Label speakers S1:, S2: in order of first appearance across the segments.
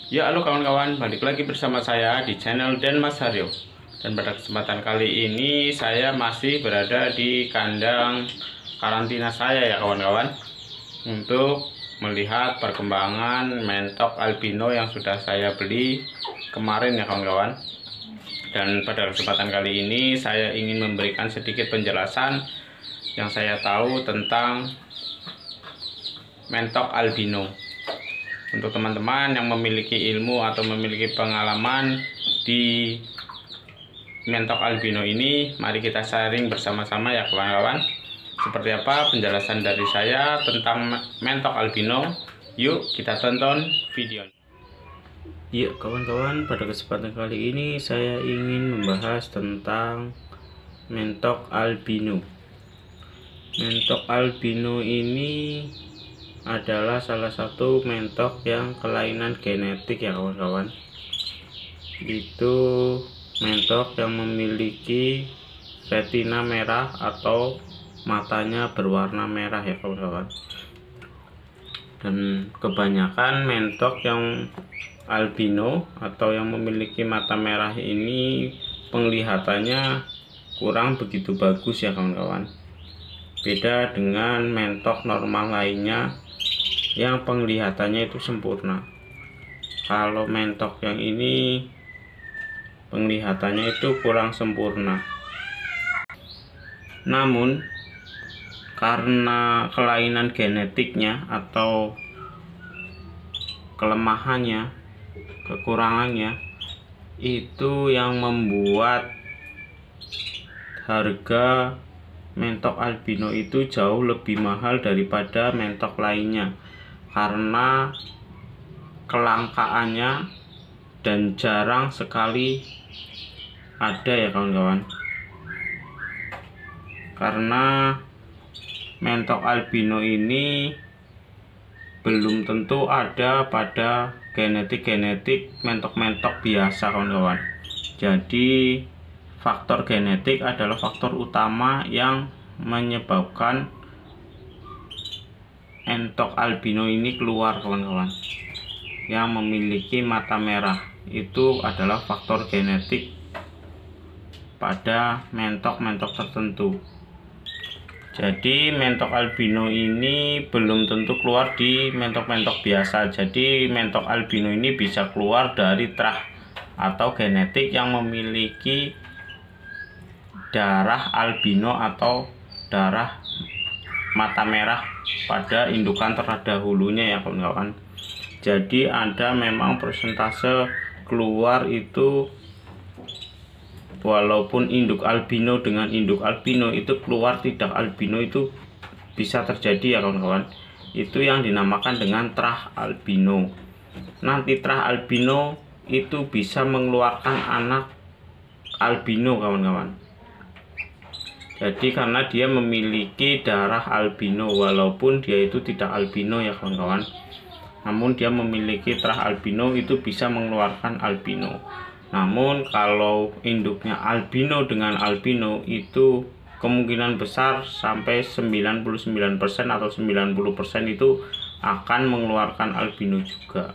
S1: Ya, halo kawan-kawan, balik lagi bersama saya di channel Den Mas Haryo. Dan pada kesempatan kali ini saya masih berada di kandang karantina saya ya kawan-kawan, untuk melihat perkembangan mentok albino yang sudah saya beli kemarin ya kawan-kawan. Dan pada kesempatan kali ini saya ingin memberikan sedikit penjelasan yang saya tahu tentang mentok albino. Untuk teman-teman yang memiliki ilmu atau memiliki pengalaman di mentok albino ini, mari kita sharing bersama-sama ya kawan-kawan. Seperti apa penjelasan dari saya tentang mentok albino? Yuk kita tonton videonya. Yuk kawan-kawan, pada kesempatan kali ini saya ingin membahas tentang mentok albino. Mentok albino ini adalah salah satu mentok yang kelainan genetik ya kawan-kawan. Itu mentok yang memiliki retina merah atau matanya berwarna merah ya kawan-kawan. Dan kebanyakan mentok yang albino atau yang memiliki mata merah ini penglihatannya kurang begitu bagus ya kawan-kawan. Beda dengan mentok normal lainnya yang penglihatannya itu sempurna. Kalau mentok yang ini penglihatannya itu kurang sempurna. Namun karena kelainan genetiknya atau kelemahannya, kekurangannya, itu yang membuat harga mentok albino itu jauh lebih mahal daripada mentok lainnya, karena kelangkaannya dan jarang sekali ada ya kawan-kawan. Karena mentok albino ini belum tentu ada pada genetik mentok-mentok biasa kawan-kawan. Jadi faktor genetik adalah faktor utama yang menyebabkan mentok albino ini keluar kawan-kawan. Yang memiliki mata merah itu adalah faktor genetik pada mentok-mentok tertentu. Jadi mentok albino ini belum tentu keluar di mentok-mentok biasa. Jadi mentok albino ini bisa keluar dari terah atau genetik yang memiliki darah albino atau darah mata merah pada indukan terdahulunya ya kawan-kawan. Jadi ada memang persentase keluar itu, walaupun induk albino dengan induk albino itu keluar tidak albino, itu bisa terjadi ya kawan-kawan. Itu yang dinamakan dengan terah albino. Nanti terah albino itu bisa mengeluarkan anak albino kawan-kawan. Jadi karena dia memiliki darah albino, walaupun dia itu tidak albino ya kawan-kawan, namun dia memiliki terah albino, itu bisa mengeluarkan albino. Namun kalau induknya albino dengan albino itu kemungkinan besar sampai 99% atau 90% itu akan mengeluarkan albino juga.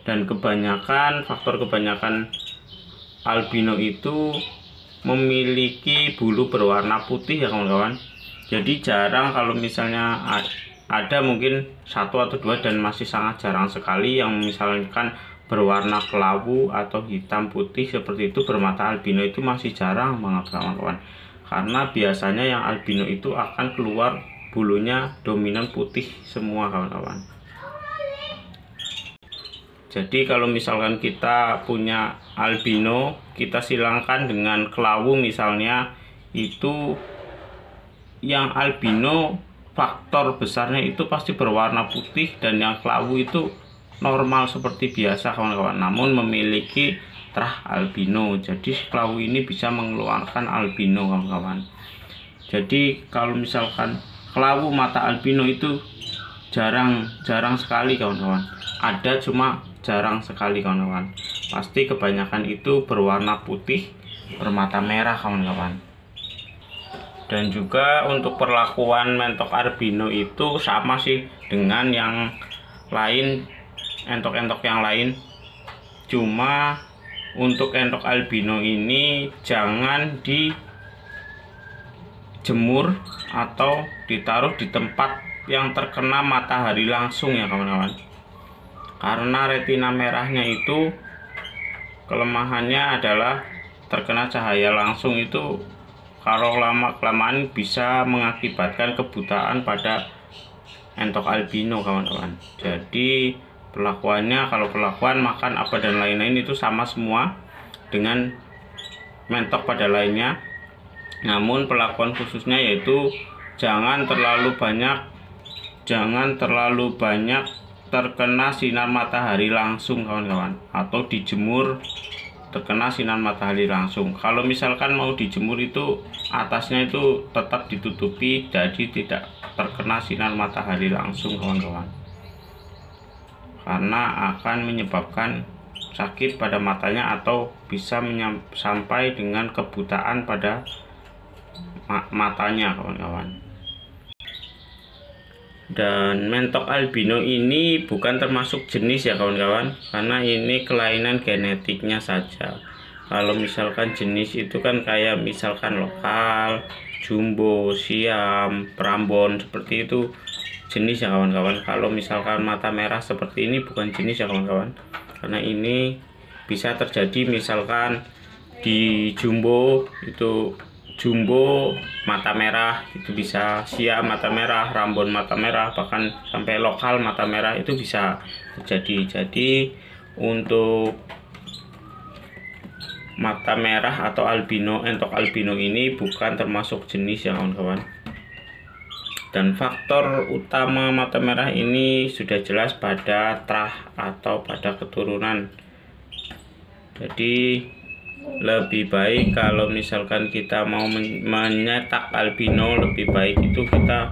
S1: Dan faktor kebanyakan albino itu memiliki bulu berwarna putih ya kawan-kawan. Jadi jarang kalau misalnya ada mungkin satu atau dua, dan masih sangat jarang sekali yang misalkan berwarna kelabu atau hitam putih seperti itu bermata albino, itu masih jarang banget kawan-kawan. Karena biasanya yang albino itu akan keluar bulunya dominan putih semua kawan-kawan. Jadi kalau misalkan kita punya albino, kita silangkan dengan kelabu misalnya, itu yang albino faktor besarnya itu pasti berwarna putih, dan yang kelabu itu normal seperti biasa kawan-kawan, namun memiliki terah albino. Jadi kelabu ini bisa mengeluarkan albino kawan-kawan. Jadi kalau misalkan kelabu mata albino itu jarang sekali kawan-kawan. Ada, cuma jarang sekali kawan-kawan. Pasti kebanyakan itu berwarna putih, bermata merah kawan-kawan. Dan juga untuk perlakuan mentok albino itu sama sih dengan yang lain, entok-entok yang lain. Cuma untuk entok albino ini jangan dijemur atau ditaruh di tempat yang terkena matahari langsung ya kawan-kawan. Karena retina merahnya itu kelemahannya adalah terkena cahaya langsung itu, kalau lama-kelamaan bisa mengakibatkan kebutaan pada entok albino kawan-kawan. Jadi perlakuannya, kalau perlakuan makan apa dan lain-lain itu sama semua dengan mentok pada lainnya. Namun perlakuan khususnya yaitu jangan terlalu banyak terkena sinar matahari langsung kawan-kawan, atau dijemur terkena sinar matahari langsung. Kalau misalkan mau dijemur itu atasnya itu tetap ditutupi, jadi tidak terkena sinar matahari langsung kawan-kawan, karena akan menyebabkan sakit pada matanya atau bisa sampai dengan kebutaan pada matanya kawan-kawan. Dan mentok albino ini bukan termasuk jenis ya kawan-kawan, karena ini kelainan genetiknya saja. Kalau misalkan jenis itu kan kayak misalkan lokal, jumbo, siam, prambon, seperti itu jenis ya kawan-kawan. Kalau misalkan mata merah seperti ini bukan jenis ya kawan-kawan, karena ini bisa terjadi misalkan di jumbo itu, jumbo mata merah itu bisa, siam mata merah, rambon mata merah, bahkan sampai lokal mata merah itu bisa terjadi. Jadi untuk mata merah atau albino, entok albino ini bukan termasuk jenis ya kawan-kawan. Dan faktor utama mata merah ini sudah jelas pada terah atau pada keturunan. Jadi lebih baik kalau misalkan kita mau menyetak albino, lebih baik itu kita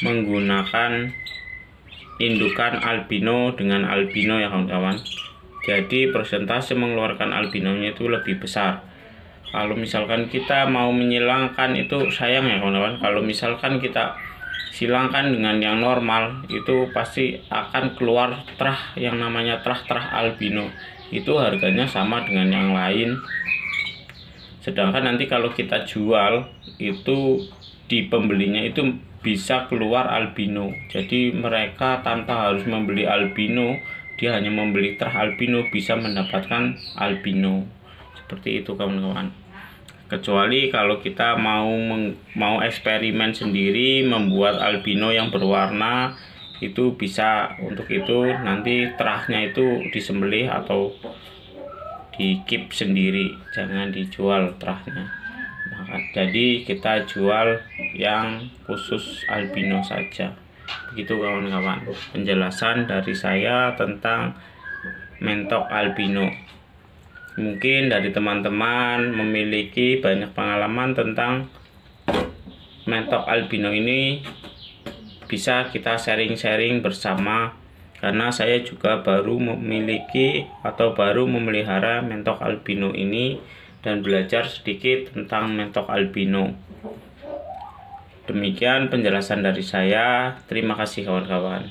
S1: menggunakan indukan albino dengan albino ya kawan-kawan. Jadi persentase mengeluarkan albinonya itu lebih besar. Kalau misalkan kita mau menyilangkan itu sayang ya kawan-kawan. Kalau misalkan kita silangkan dengan yang normal itu pasti akan keluar terah yang namanya terah albino. Itu harganya sama dengan yang lain. Sedangkan nanti kalau kita jual itu di pembelinya itu bisa keluar albino. Jadi mereka tanpa harus membeli albino, dia hanya membeli terah albino bisa mendapatkan albino. Seperti itu kawan-kawan. Kecuali kalau kita mau eksperimen sendiri membuat albino yang berwarna, itu bisa. Untuk itu nanti terahnya itu disembelih atau di keep sendiri, jangan dijual terahnya. Jadi kita jual yang khusus albino saja. Begitu kawan-kawan penjelasan dari saya tentang mentok albino. Mungkin dari teman-teman memiliki banyak pengalaman tentang mentok albino ini, bisa kita sharing-sharing bersama, karena saya juga baru memiliki atau baru memelihara mentok albino ini dan belajar sedikit tentang mentok albino. Demikian penjelasan dari saya. Terima kasih kawan-kawan.